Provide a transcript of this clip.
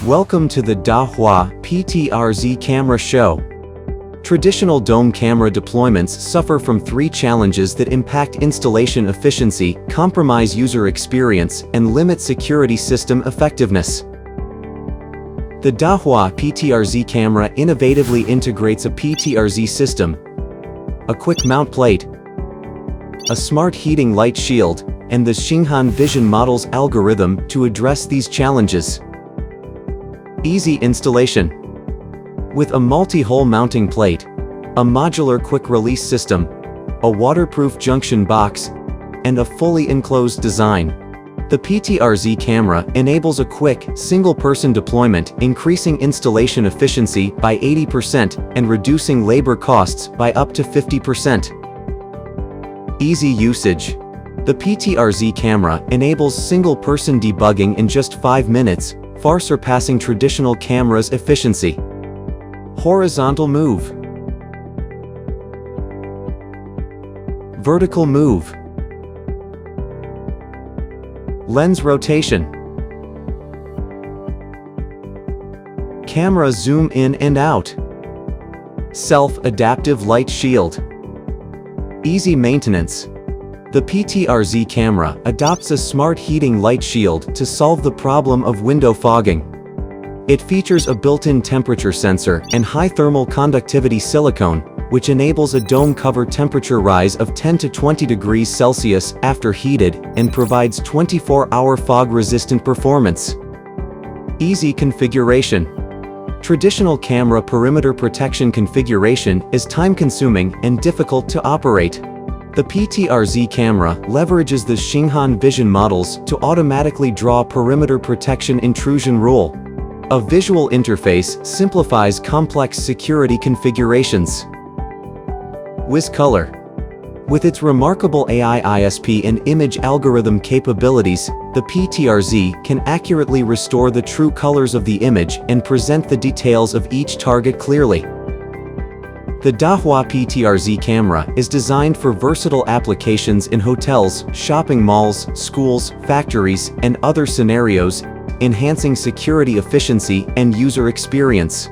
Welcome to the Dahua PTRZ Camera show. Traditional dome camera deployments suffer from three challenges that impact installation efficiency, compromise user experience, and limit security system effectiveness. The Dahua PTRZ camera innovatively integrates a PTRZ system, a quick mount plate, a smart heating light shield, and the Xinghan Vision Model's algorithm to address these challenges. Easy installation. With a multi-hole mounting plate, a modular quick-release system, a waterproof junction box, and a fully enclosed design, the PTRZ camera enables a quick, single-person deployment, increasing installation efficiency by 80% and reducing labor costs by up to 50%. Easy usage. The PTRZ camera enables single-person debugging in just 5 minutes, far surpassing traditional cameras' efficiency. Horizontal move. Vertical move. Lens rotation. Camera zoom in and out. Self-adaptive light shield. Easy maintenance. The PTRZ camera adopts a smart heating light shield to solve the problem of window fogging. It features a built-in temperature sensor and high thermal conductivity silicone, which enables a dome cover temperature rise of 10 to 20 degrees Celsius after heated and provides 24-hour fog-resistant performance. Easy configuration. Traditional camera perimeter protection configuration is time-consuming and difficult to operate. The PTRZ camera leverages the Xinghan Vision models to automatically draw perimeter protection intrusion rule. A visual interface simplifies complex security configurations. WizColor. With its remarkable AI ISP and image algorithm capabilities, the PTRZ can accurately restore the true colors of the image and present the details of each target clearly. The Dahua PTRZ camera is designed for versatile applications in hotels, shopping malls, schools, factories, and other scenarios, enhancing security efficiency and user experience.